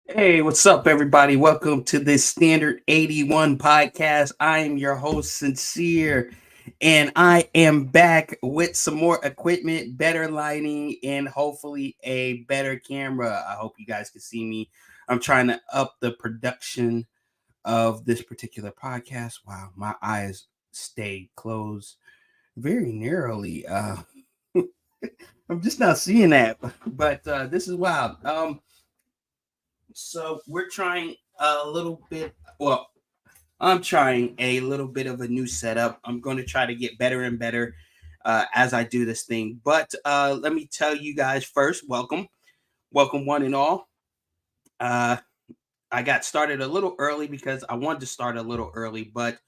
Hey, what's up, everybody? Welcome to this Standard 81 podcast. I am your host, Sincere, and I am back with some more equipment, better lighting, and hopefully a better camera. I hope you guys can see me. I'm trying to up the production of this particular podcast. Wow, my eyes stay closed very narrowly. I'm just not seeing that, but this is wild. So we're trying a little bit. Well, I'm trying a little bit of a new setup. I'm going to try to get better and better as I do this thing. But let me tell you guys first, welcome one and all. Uh, I got started a little early because I wanted to start a little early, but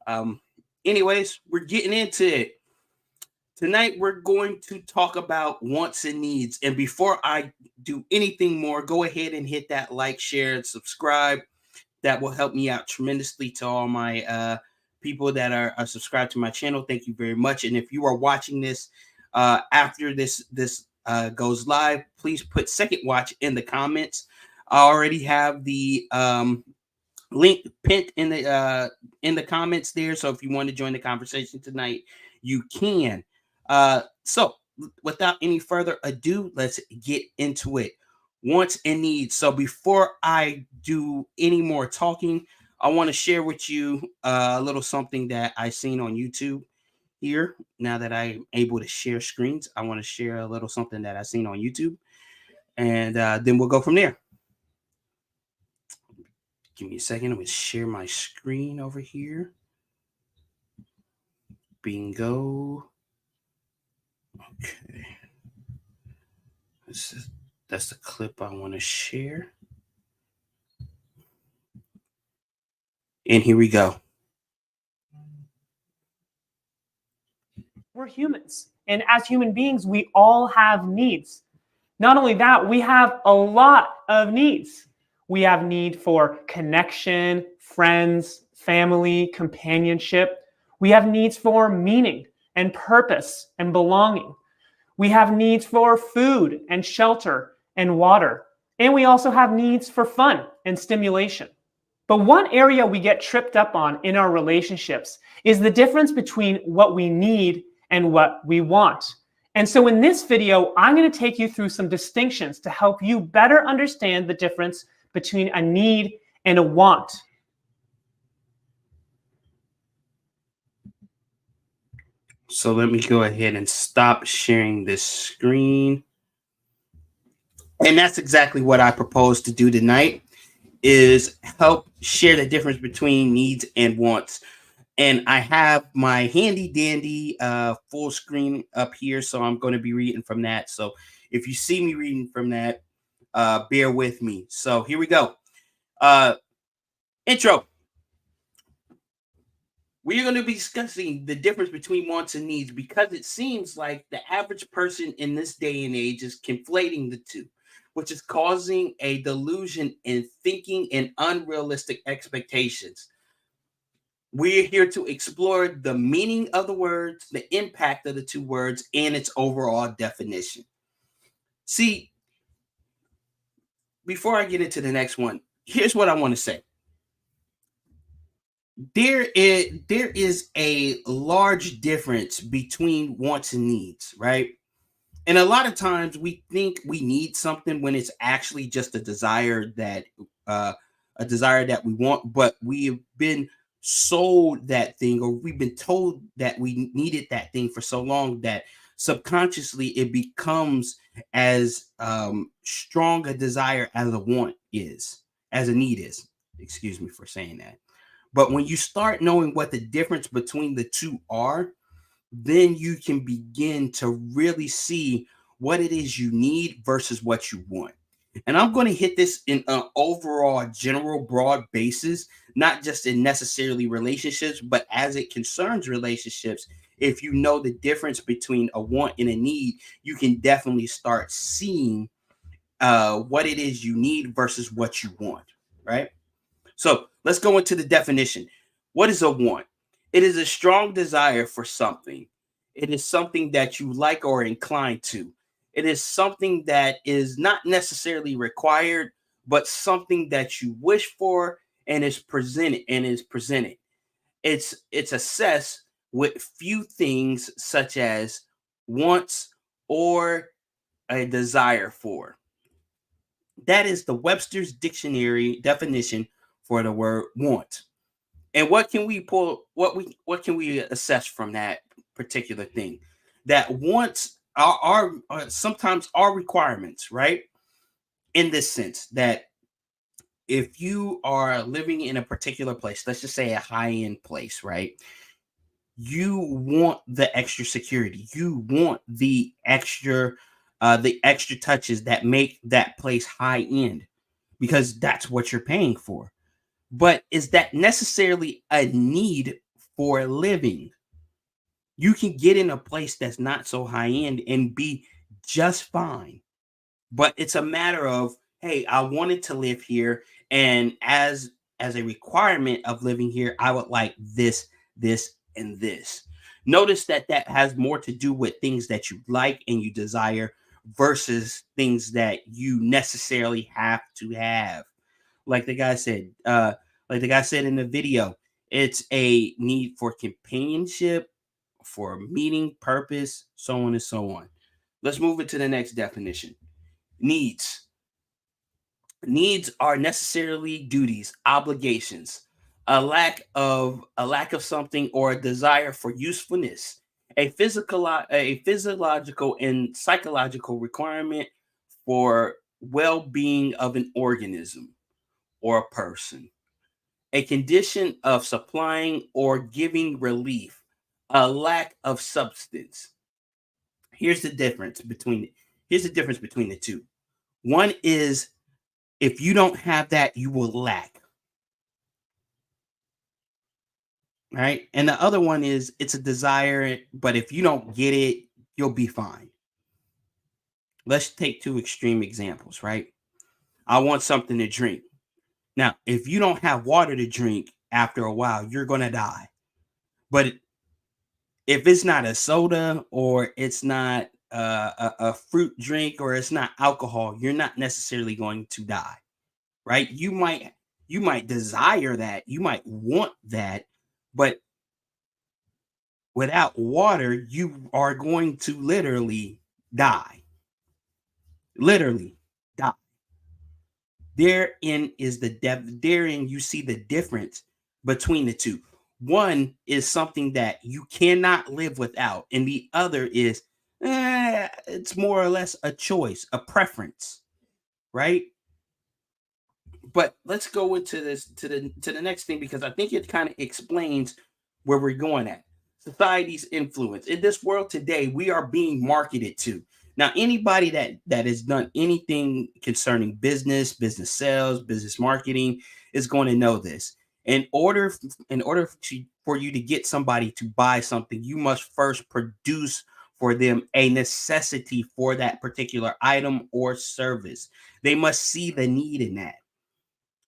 um, anyways, we're getting into it. Tonight, we're going to talk about wants and needs. And before I do anything more, go ahead and hit that like, share, and subscribe. That will help me out tremendously to all my people that are subscribed to my channel. Thank you very much. And if you are watching this after this goes live, please put second watch in the comments. I already have the link pinned in the comments there. So if you want to join the conversation tonight, you can. So without any further ado, let's get into it. Wants and needs. So before I do any more talking, I want to share with you a little something that I seen on YouTube here. Now that I'm able to share screens, I want to share a little something that I seen on YouTube, and then we'll go from there. Give me a second. I'm going to share my screen over here. Bingo. Okay. That's the clip I want to share. And here we go. We're humans. And as human beings, we all have needs. Not only that, we have a lot of needs. We have need for connection, friends, family, companionship. We have needs for meaning and purpose and belonging. We have needs for food and shelter and water. And we also have needs for fun and stimulation. But one area we get tripped up on in our relationships is the difference between what we need and what we want. And so in this video, I'm going to take you through some distinctions to help you better understand the difference between a need and a want. So let me go ahead and stop sharing this screen. And that's exactly what I propose to do tonight, is help share the difference between needs and wants. And I have my handy dandy full screen up here, so I'm going to be reading from that. So if you see me reading from that, bear with me. So here we go. Intro. We are going to be discussing the difference between wants and needs because it seems like the average person in this day and age is conflating the two, which is causing a delusion in thinking and unrealistic expectations. We're here to explore the meaning of the words, the impact of the two words, and its overall definition. See, before I get into the next one, here's what I want to say. There is a large difference between wants and needs, right? And a lot of times we think we need something when it's actually just uh, a desire that we want, but we've been sold that thing, or we've been told that we needed that thing for so long that subconsciously it becomes as strong a desire as a want is, as a need is. Excuse me for saying that. But when you start knowing what the difference between the two are, then you can begin to really see what it is you need versus what you want. And I'm going to hit this in an overall general broad basis, not just in necessarily relationships, but as it concerns relationships. If you know the difference between a want and a need, you can definitely start seeing what it is you need versus what you want, right? So let's go into the definition. What is a want? It is a strong desire for something. It is something that you like or inclined to. It is something that is not necessarily required, but something that you wish for and is presented. It's assessed with few things such as wants or a desire for. That is the Webster's dictionary definition for the word want. And what can we pull? What can we assess from that particular thing? That wants are sometimes are requirements, right? In this sense, that if you are living in a particular place, let's just say a high end place, right? You want the extra security. You want the extra touches that make that place high end because that's what you're paying for. But is that necessarily a need for living? You can get in a place that's not so high end and be just fine. But it's a matter of, hey, I wanted to live here, and as a requirement of living here, I would like this, and this. Notice that that has more to do with things that you like and you desire versus things that you necessarily have to have. Like the guy said, in the video, it's a need for companionship, for meaning, purpose, so on and so on. Let's move it to the next definition. Needs. Needs are necessarily duties, obligations, a lack of something or a desire for usefulness, a physiological and psychological requirement for well-being of an organism or a person, a condition of supplying or giving relief, a lack of substance. Here's the difference between the two. One is if you don't have that, you will lack, right? And the other one is it's a desire, but if you don't get it, you'll be fine. Let's take two extreme examples, right? I want something to drink. Now, if you don't have water to drink after a while, you're going to die. But if it's not a soda or it's not a fruit drink or it's not alcohol, you're not necessarily going to die, right? You might desire that, you might want that, but without water, you are going to literally die. Literally die. Therein you see the difference between the two. One is something that you cannot live without, and the other is it's more or less a choice, a preference, right? But let's go into this to the next thing because I think it kind of explains where we're going at. Society's influence in this world today, we are being marketed to. Now, anybody that has done anything concerning business sales, business marketing is going to know this. For you to get somebody to buy something, you must first produce for them a necessity for that particular item or service. They must see the need in that.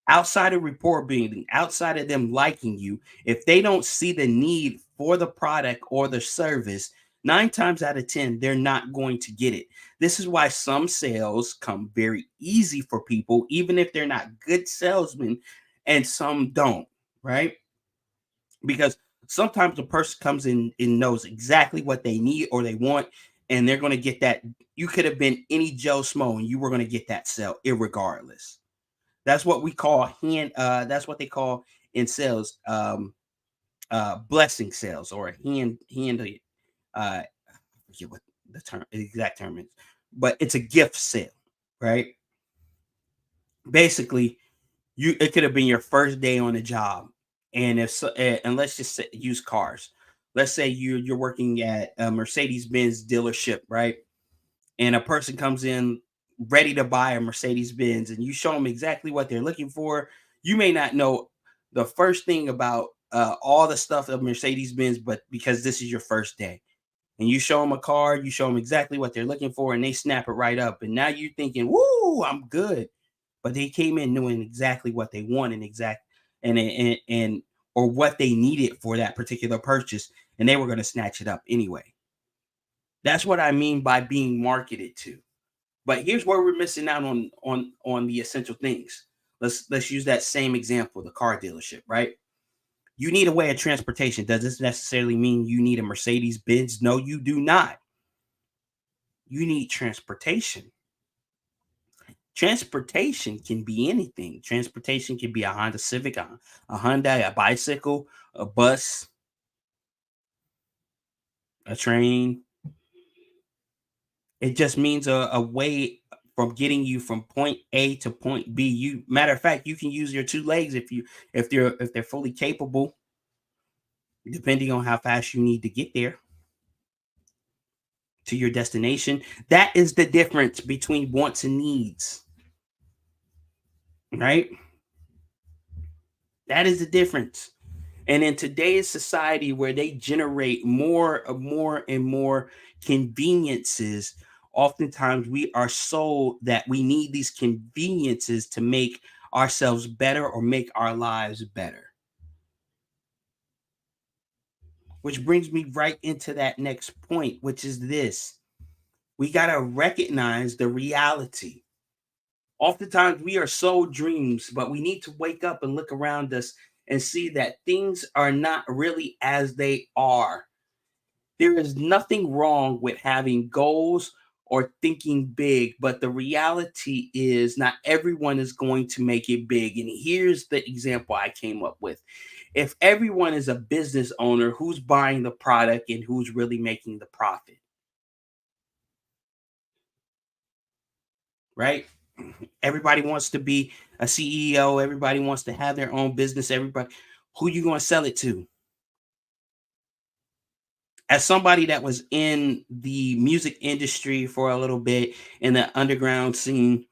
Outside of report building, outside of them liking you, if they don't see the need for the product or the service, 9 times out of 10, they're not going to get it. This is why some sales come very easy for people, even if they're not good salesmen, and some don't, right? Because sometimes the person comes in and knows exactly what they need or they want, and they're going to get that. You could have been any Joe Smo, and you were going to get that sale irregardless. That's what we call that's what they call in sales blessing sales or hand I forget what the exact term is, but it's a gift sale, right? Basically, it could have been your first day on the job, and and let's just use cars. Let's say you're working at a Mercedes Benz dealership, right? And a person comes in ready to buy a Mercedes Benz and you show them exactly what they're looking for, you may not know the first thing about all the stuff of Mercedes Benz, but because this is your first day and you show them a car, you show them exactly what they're looking for and they snap it right up. And now you're thinking, woo, I'm good. But they came in knowing exactly what they want and or what they needed for that particular purchase. And they were going to snatch it up anyway. That's what I mean by being marketed to. But here's where we're missing out on the essential things. Let's use that same example, the car dealership, right? You need a way of transportation. Does this necessarily mean you need a Mercedes Benz? No, you do not. You need transportation. Transportation can be anything. Transportation can be a Honda Civic, a Hyundai, a bicycle, a bus, a train. It just means a way from getting you from point A to point B. You matter of fact, you can use your two legs if they're fully capable, depending on how fast you need to get there to your destination. That is the difference between wants and needs, right? That is the difference. And in today's society where they generate more and more conveniences, oftentimes we are sold that we need these conveniences to make ourselves better or make our lives better. Which brings me right into that next point, which is this: we got to recognize the reality. Oftentimes we are sold dreams, but we need to wake up and look around us and see that things are not really as they are. There is nothing wrong with having goals or thinking big, but the reality is not everyone is going to make it big. And here's the example I came up with. If everyone is a business owner, who's buying the product and who's really making the profit, right? Everybody wants to be a CEO, everybody wants to have their own business, everybody, who you going to sell it to? As somebody that was in the music industry for a little bit in the underground scene,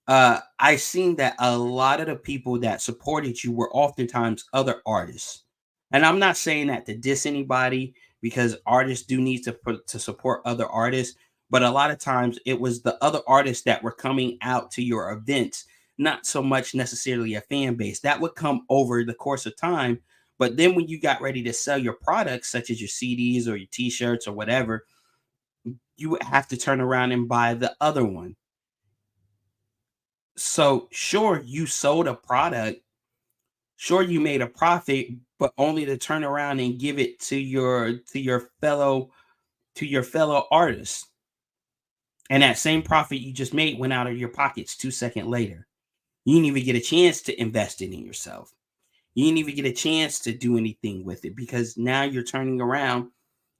I seen that a lot of the people that supported you were oftentimes other artists. And I'm not saying that to diss anybody, because artists do need to support other artists, but a lot of times it was the other artists that were coming out to your events, not so much necessarily a fan base that would come over the course of time. But then when you got ready to sell your products, such as your CDs or your t-shirts or whatever, you would have to turn around and buy the other one. So sure, you sold a product, sure you made a profit, but only to turn around and give it to your fellow artists. And that same profit you just made went out of your pockets 2 seconds later. You didn't even get a chance to invest it in yourself. You didn't even get a chance to do anything with it, because now you're turning around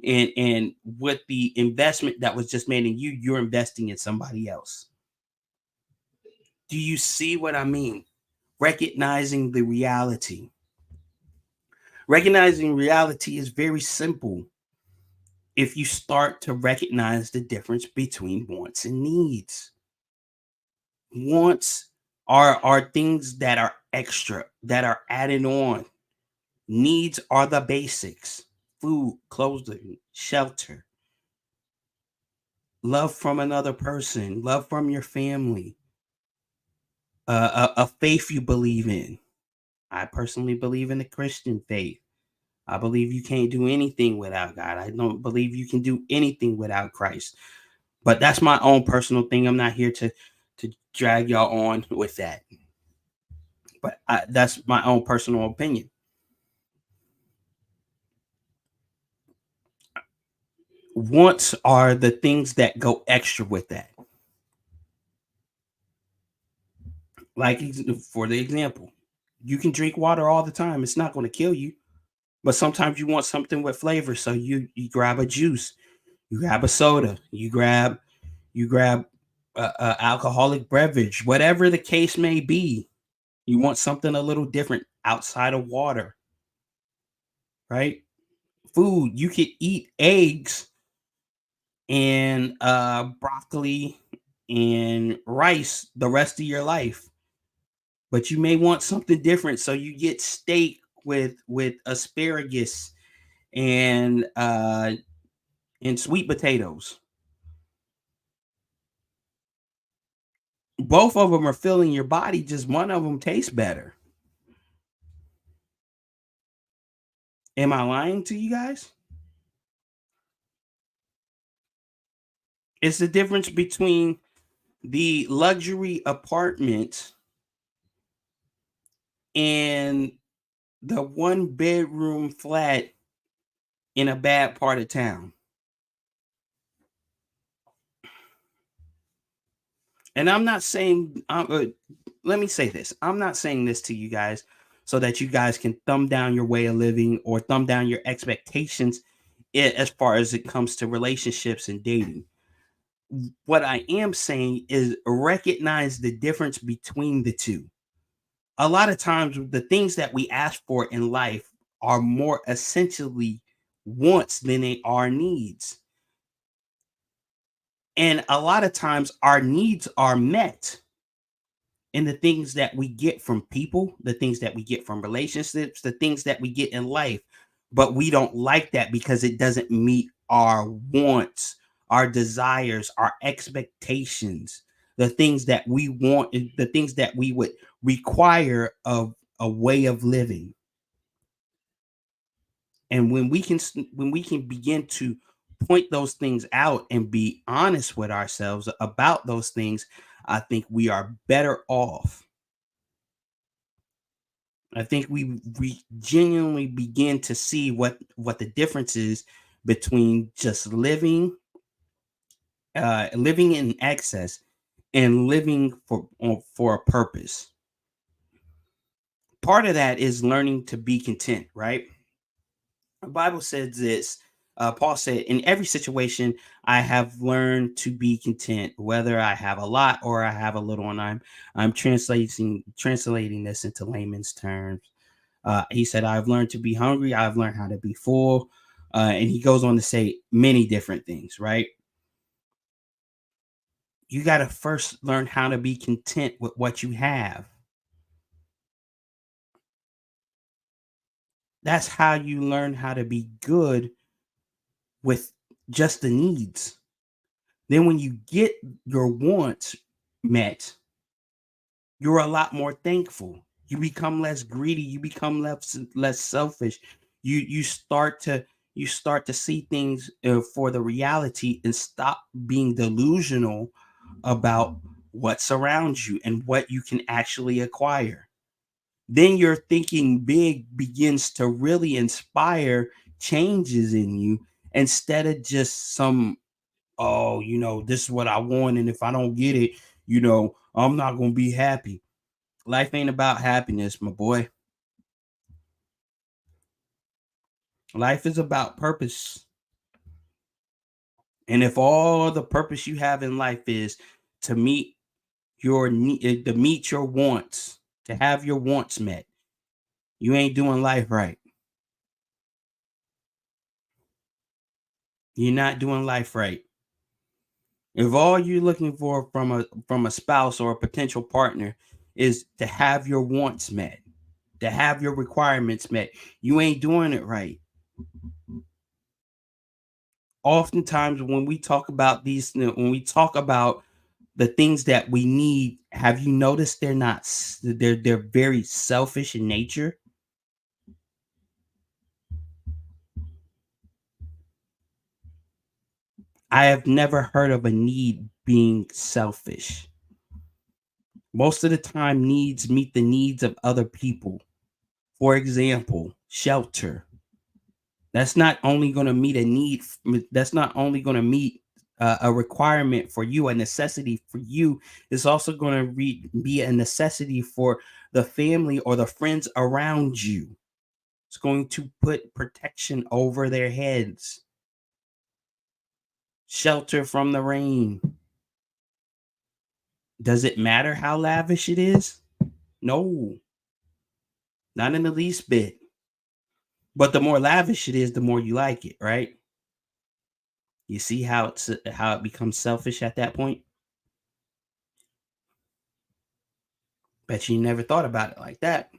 and with the investment that was just made in you, you're investing in somebody else. Do you see what I mean? Recognizing the reality. Recognizing reality is very simple if you start to recognize the difference between wants and needs. Wants are things that are extra, that are added on. Needs are the basics: food, clothing, shelter, love from another person, love from your family, a faith you believe in. I personally believe in the Christian faith. I believe you can't do anything without God. I don't believe you can do anything without Christ. But that's my own personal thing. I'm not here to drag y'all on with that. But that's my own personal opinion. Wants are the things that go extra with that. Like, for the example, you can drink water all the time. It's not going to kill you. But sometimes you want something with flavor. So you grab a juice, you grab a soda, you grab a alcoholic beverage, whatever the case may be. You want something a little different outside of water, right? Food, you could eat eggs and broccoli and rice the rest of your life, but you may want something different, so you get steak with asparagus and sweet potatoes. Both of them are filling your body, just one of them tastes better. Am I lying to you guys? It's the difference between the luxury apartment and the one bedroom flat in a bad part of town. And I'm not saying, let me say this. I'm not saying this to you guys so that you guys can thumb down your way of living or thumb down your expectations as far as it comes to relationships and dating. What I am saying is recognize the difference between the two. A lot of times, the things that we ask for in life are more essentially wants than they are needs. And a lot of times, our needs are met in the things that we get from people, the things that we get from relationships, the things that we get in life. But we don't like that because it doesn't meet our wants, our desires, our expectations, the things that we want, the things that we would require of a way of living. And when we can begin to point those things out and be honest with ourselves about those things, I think we are better off. I think we genuinely begin to see what the difference is between just living in excess and living for a purpose. Part of that is learning to be content, right? The Bible says this. Paul said, "In every situation, I have learned to be content, whether I have a lot or I have a little." And I'm translating this into layman's terms. He said, "I've learned to be hungry. I've learned how to be full," and he goes on to say many different things. Right? You got to first learn how to be content with what you have. That's how you learn how to be good with just the needs. Then when you get your wants met, you're a lot more thankful. You become less greedy, you become less selfish. You start to see things for the reality and stop being delusional about what's around you and what you can actually acquire. Then your thinking big begins to really inspire changes in you instead of just some, oh, this is what I want. And if I don't get it, I'm not going to be happy. Life ain't about happiness, my boy. Life is about purpose. And if all the purpose you have in life is to meet to meet your wants, to have your wants met, you ain't doing life right. You're not doing life right. If all you're looking for from a spouse or a potential partner is to have your wants met, to have your requirements met, you ain't doing it right. Oftentimes when we talk about the things that we need, have you noticed they're very selfish in nature? I have never heard of a need being selfish. Most of the time needs meet the needs of other people. For example, shelter. That's not only going to meet a need, that's not only going to meet a requirement for you, a necessity for you. It's also going to be a necessity for the family or the friends around you. It's going to put protection over their heads, shelter from the rain. Does it matter how lavish it is? No, not in the least bit. But the more lavish it is, the more you like it, right? You see how it becomes selfish at that point? Bet you never thought about it like that.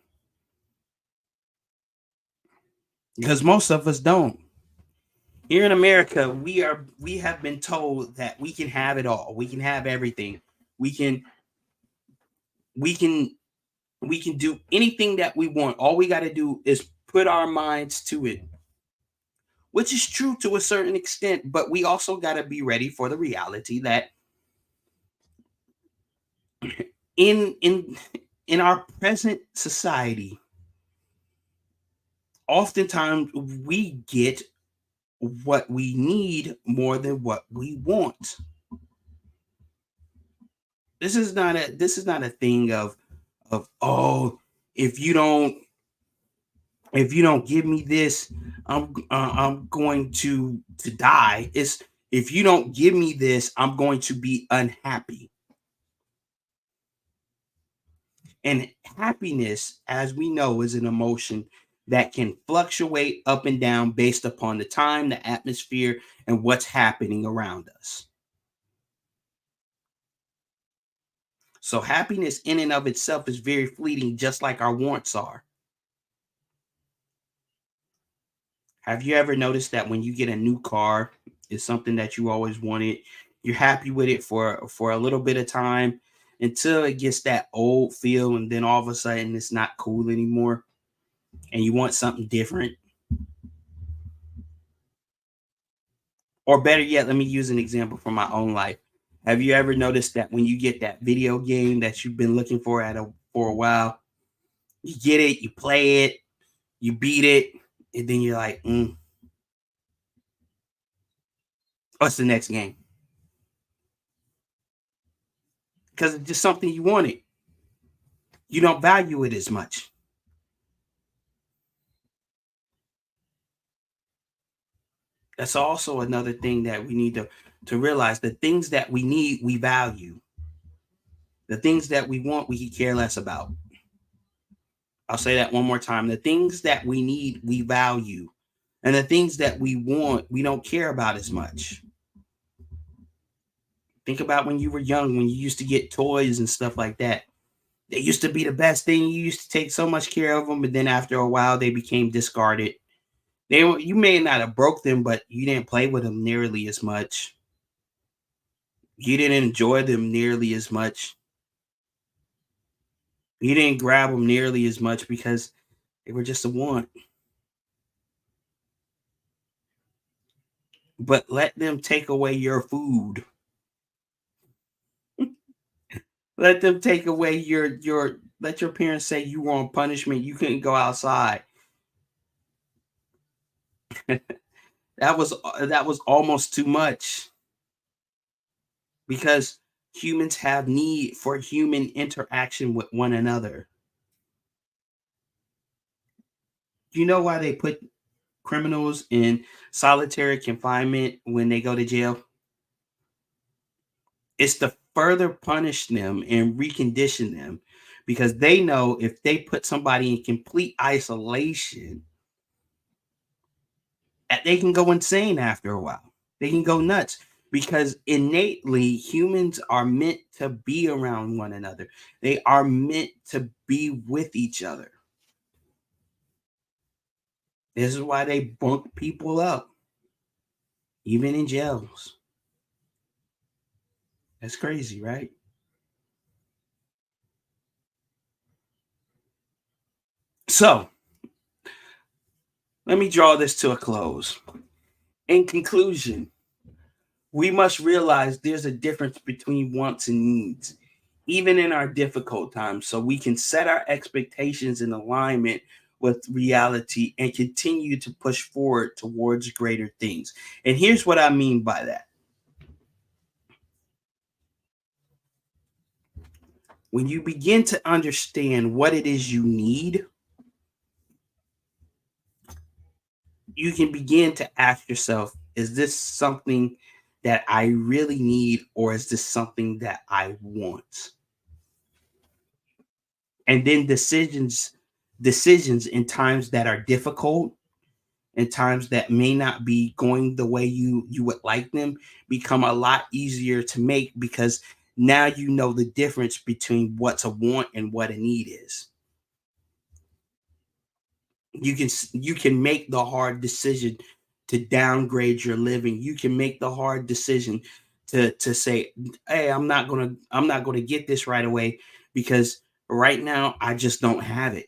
Because most of us don't. Here in America, we have been told that we can have it all. We can have everything. We can we can we can do anything that we want. All we got to do is put our minds to it. Which is true to a certain extent, but we also got to be ready for the reality that In in our present society, oftentimes we get what we need more than what we want. This is not a thing of oh, if you don't if you don't give me this, I'm going to die. It's if you don't give me this, I'm going to be unhappy. And happiness, as we know, is an emotion that can fluctuate up and down based upon the time, the atmosphere, and what's happening around us. So happiness in and of itself is very fleeting, just like our wants are. Have you ever noticed that when you get a new car, it's something that you always wanted, you're happy with it for a little bit of time until it gets that old feel, and then all of a sudden it's not cool anymore, and you want something different? Or better yet, let me use an example from my own life. Have you ever noticed that when you get that video game that you've been looking for for a while, you get it, you play it, you beat it, and then you're like, what's the next game? Because it's just something you wanted. You don't value it as much. That's also another thing that we need to realize. The things that we need, we value. The things that we want, we care less about. I'll say that one more time. The things that we need, we value. And the things that we want, we don't care about as much. Think about when you were young, when you used to get toys and stuff like that. They used to be the best thing. You used to take so much care of them, but then after a while, they became discarded. You may not have broke them, but you didn't play with them nearly as much. You didn't enjoy them nearly as much. You didn't grab them nearly as much because they were just a want. But let them take away your food. Let them take away your let your parents say you were on punishment, you couldn't go outside. That was almost too much, because humans have need for human interaction with one another. Do you know why they put criminals in solitary confinement when they go to jail? It's to further punish them and recondition them, because they know if they put somebody in complete isolation, they can go insane after a while. They can go nuts, because innately humans are meant to be around one another. They are meant to be with each other. This is why they bunk people up, even in jails. That's crazy, right? So let me draw this to a close. In conclusion, we must realize there's a difference between wants and needs, even in our difficult times, so we can set our expectations in alignment with reality and continue to push forward towards greater things. And here's what I mean by that. When you begin to understand what it is you need, you can begin to ask yourself, is this something that I really need, or is this something that I want? And then decisions in times that are difficult, in times that may not be going the way you would like them, become a lot easier to make, because now you know the difference between what's a want and what a need is. You can make the hard decision to downgrade your living. You can make the hard decision to say, hey, I'm not gonna get this right away, because right now I just don't have it.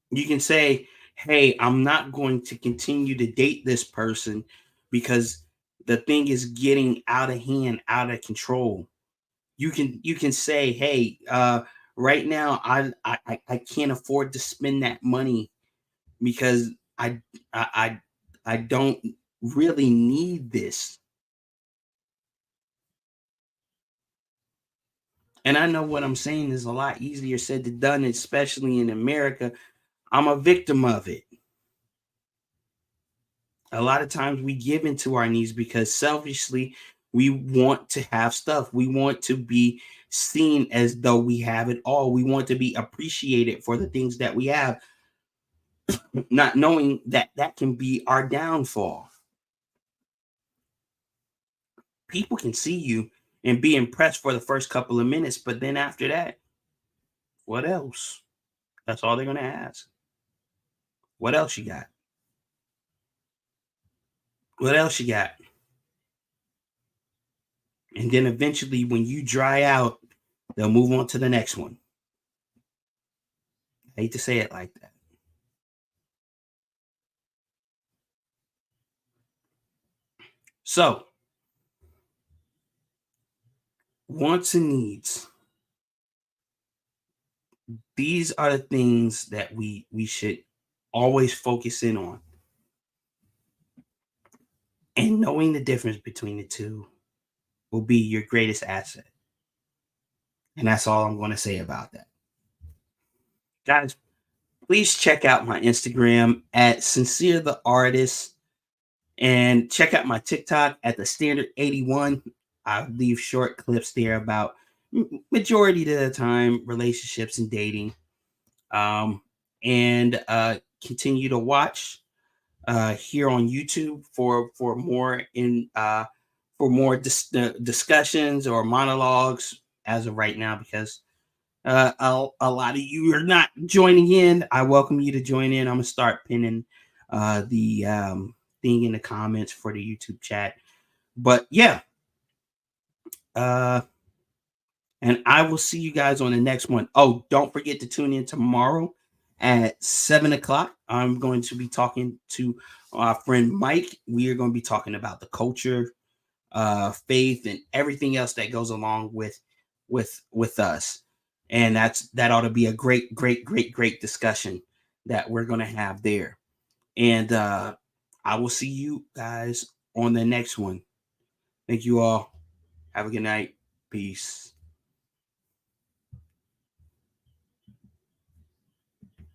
You can say, hey, I'm not going to continue to date this person because the thing is getting out of hand, out of control. you can say, hey, right now I can't afford to spend that money because I I I don't really need this. And I know what I'm saying is a lot easier said than done, especially in America. I'm a victim of it. A lot of times we give into our needs because selfishly we want to have stuff. We want to be seen as though we have it all. We want to be appreciated for the things that we have, not knowing that that can be our downfall. People can see you and be impressed for the first couple of minutes, but then after that, what else? That's all they're going to ask. What else you got? What else you got? And then eventually, when you dry out, they'll move on to the next one. I hate to say it like that. So, wants and needs. These are the things that we should always focus in on. And knowing the difference between the two will be your greatest asset. And that's all I'm going to say about that. Guys, please check out my Instagram at Sincere the Artist and check out my TikTok at the Standard 81. I leave short clips there about majority of the time relationships and dating. Um, and continue to watch here on YouTube for more discussions or monologues as of right now, because a lot of you are not joining in. I welcome you to join in. I'm gonna start pinning the thing in the comments for the YouTube chat. But yeah, uh, and I will see you guys on the next one. Oh, don't forget to tune in tomorrow at 7 o'clock. I'm going to be talking to our friend Mike. We are going to be talking about the culture, faith, and everything else that goes along with us. And that ought to be a great discussion that we're going to have there. And I will see you guys on the next one. Thank you all. Have a good night. Peace.